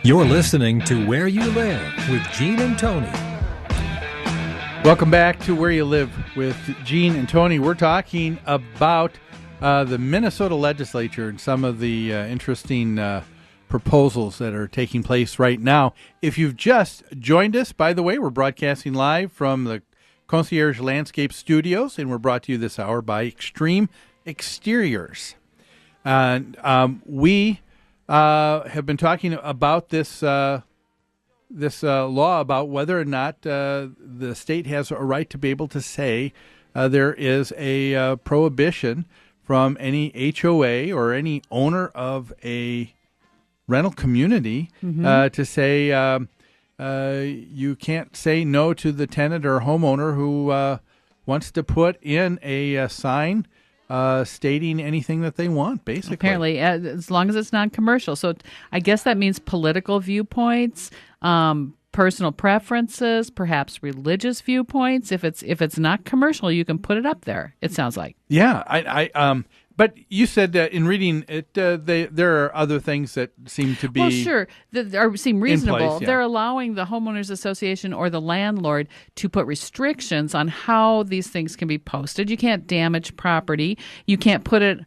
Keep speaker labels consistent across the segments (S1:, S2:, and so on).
S1: You're listening to Where You Live with Gene and Tony.
S2: Welcome back to Where You Live with Gene and Tony. We're talking about the Minnesota legislature and some of the interesting proposals that are taking place right now. If you've just joined us, by the way, we're broadcasting live from the Concierge Landscape Studios, and we're brought to you this hour by Extreme Exteriors. And we have been talking about this law about whether or not the state has a right to be able to say there is a prohibition from any HOA or any owner of a rental community to say you can't say no to the tenant or homeowner who wants to put in a sign stating anything that they want, basically.
S3: Apparently, as long as it's non-commercial. So I guess that means political viewpoints, personal preferences, perhaps religious viewpoints. If it's not commercial, you can put it up there, it sounds like.
S2: Yeah, but you said in reading it, there are other things that seem to be
S3: seem reasonable.
S2: in place, yeah.
S3: They're allowing the homeowners association or the landlord to put restrictions on how these things can be posted. You can't damage property. You can't put it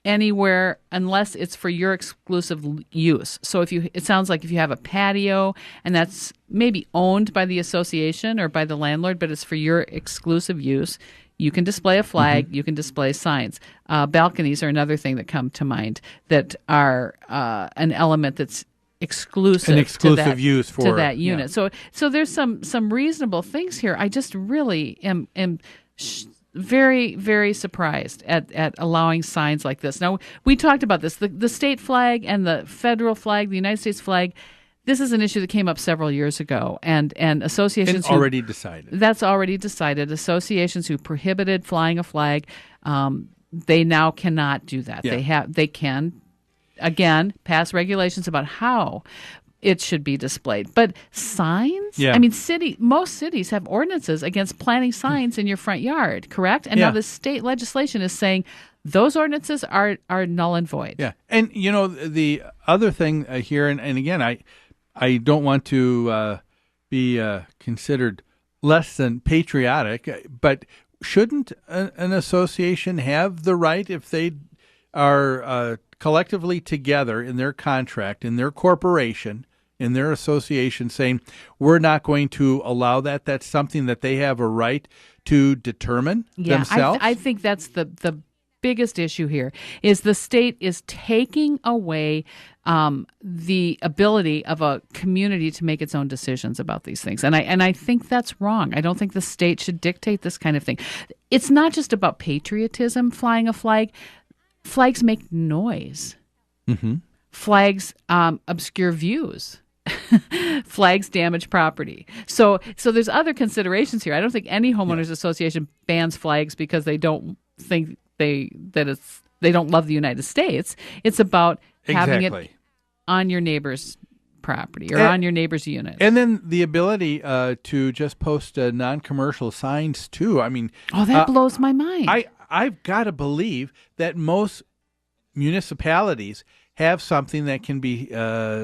S3: anywhere unless it's for your exclusive use. So it sounds like if you have a patio and that's maybe owned by the association or by the landlord, but it's for your exclusive use, you can display a flag, you can display signs. Balconies are another thing that come to mind that are an element that's exclusive
S2: use for
S3: that unit.
S2: Yeah.
S3: So there's some reasonable things here. I just really am very, very surprised at allowing signs like this. Now, we talked about this. The state flag and the federal flag, the United States flag, this is an issue that came up several years ago, and associations
S2: already decided.
S3: That's already decided. Associations who prohibited flying a flag, they now cannot do that.
S2: Yeah.
S3: They can, again, pass regulations about how it should be displayed. But signs?
S2: Yeah.
S3: I mean, most cities have ordinances against planting signs in your front yard, correct? And now the state legislation is saying those ordinances are null and void.
S2: Yeah. And, the other thing here, and again, I don't want to be considered less than patriotic, but shouldn't an association have the right, if they are collectively together in their contract, in their corporation, in their association, saying, we're not going to allow that? That's something that they have a right to determine themselves?
S3: I think that's the biggest issue here is the state is taking away the ability of a community to make its own decisions about these things. And I think that's wrong. I don't think the state should dictate this kind of thing. It's not just about patriotism, flying a flag. Flags make noise.
S2: Mm-hmm.
S3: Flags obscure views. Flags damage property. So there's other considerations here. I don't think any homeowners association bans flags because they don't think they don't love the United States. It's about having it on your neighbor's property or on your neighbor's unit.
S2: And then the ability to just post non-commercial signs too. I mean,
S3: that blows my mind.
S2: I've got to believe that most municipalities have something that can be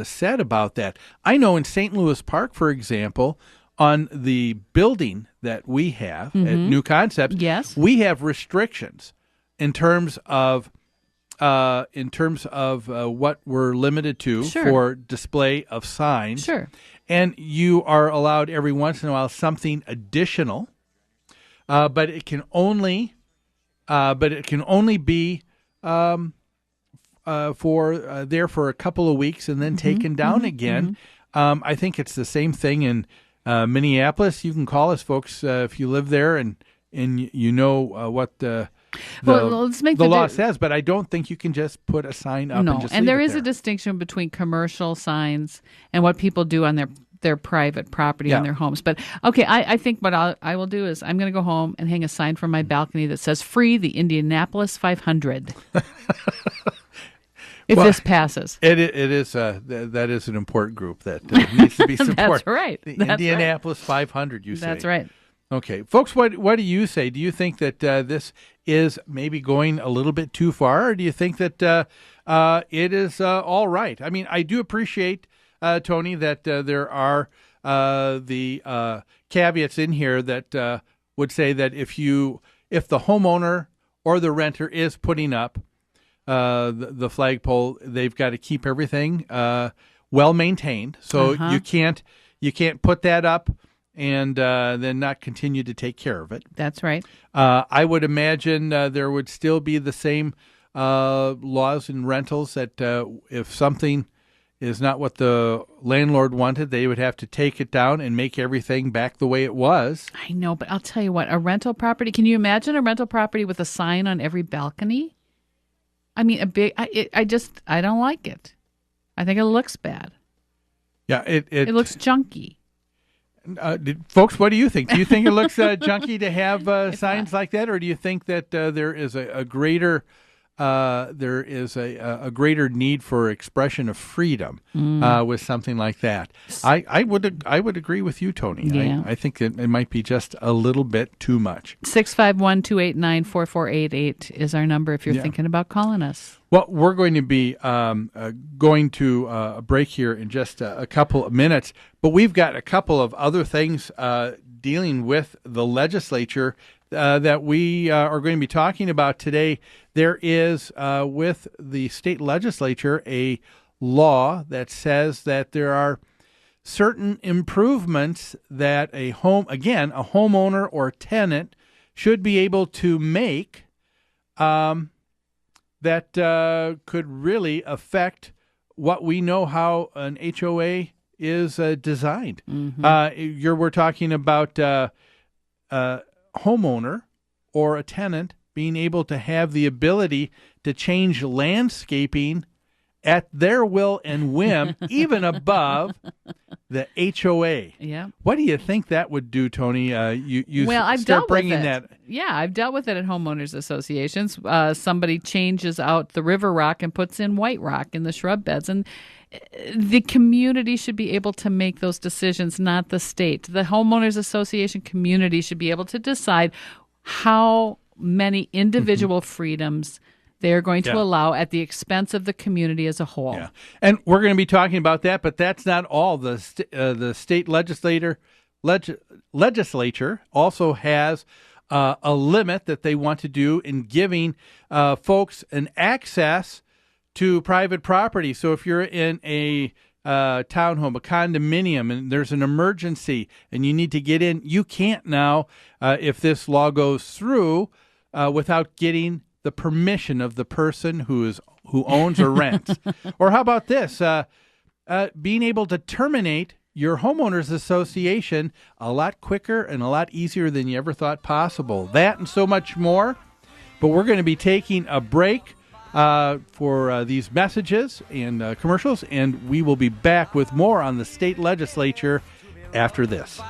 S2: said about that. I know in St. Louis Park, for example, on the building that we have at New Concepts,
S3: yes,
S2: we have restrictions in terms of what we're limited to for display of signs.
S3: Sure.
S2: And you are allowed every once in a while something additional, but it can only be there for a couple of weeks and then taken down again. I think it's the same thing in Minneapolis. You can call us, folks, if you live there and you know what the law says, but I don't think you can just put a sign up and just leave
S3: there
S2: it
S3: is a distinction between commercial signs and what people do on their private property on their homes. But okay, I think what I will do is I'm going to go home and hang a sign from my balcony that says "Free the Indianapolis 500." If this passes,
S2: it is that is an important group that needs to be supported.
S3: That's right.
S2: The Indianapolis 500. You say
S3: that's right.
S2: Okay, folks, what do you say? Do you think that this is maybe going a little bit too far, or do you think that it is all right? I mean, I do appreciate Tony, that there are the caveats in here that would say that if the homeowner or the renter is putting up the flagpole, they've got to keep everything well maintained. So you can't put that up and then not continue to take care of it.
S3: That's right.
S2: I would imagine there would still be the same laws in rentals that if something is not what the landlord wanted, they would have to take it down and make everything back the way it was.
S3: I know, but I'll tell you what, a rental property, can you imagine a rental property with a sign on every balcony? I mean, I don't like it. I think it looks bad.
S2: Yeah,
S3: it looks junky.
S2: Folks, what do you think? Do you think it looks junky to have signs like that, or do you think that there is a greater greater need for expression of freedom with something like that? I would agree with you, Tony.
S3: Yeah.
S2: I think that it might be just a little bit too much.
S3: 651-289-4488 is our number if you're thinking about calling us.
S2: Well, we're going to be going to a break here in just a couple of minutes, but we've got a couple of other things dealing with the legislature that we are going to be talking about today. There is, with the state legislature, a law that says that there are certain improvements that a homeowner or tenant should be able to make that could really affect what we know how an HOA is designed. We're talking about homeowner or a tenant being able to have the ability to change landscaping at their will and whim, even above the HOA.
S3: Yeah.
S2: What do you think that would do, Tony?
S3: I've
S2: start
S3: dealt
S2: bringing
S3: with it.
S2: that.
S3: Yeah, I've dealt with it at homeowners associations. Somebody changes out the river rock and puts in white rock in the shrub beds, and the community should be able to make those decisions, not the state. The homeowners association community should be able to decide how many individual freedoms they're going to allow at the expense of the community as a whole.
S2: Yeah, and we're going to be talking about that, but that's not all. The state legislature also has a limit that they want to do in giving folks an access to private property. So if you're in a townhome, a condominium, and there's an emergency and you need to get in, you can't now, if this law goes through, without getting the permission of the person who owns or rents. Or how about this? Being able to terminate your homeowners association a lot quicker and a lot easier than you ever thought possible. That and so much more. But we're going to be taking a break for these messages and commercials, and we will be back with more on the state legislature after this.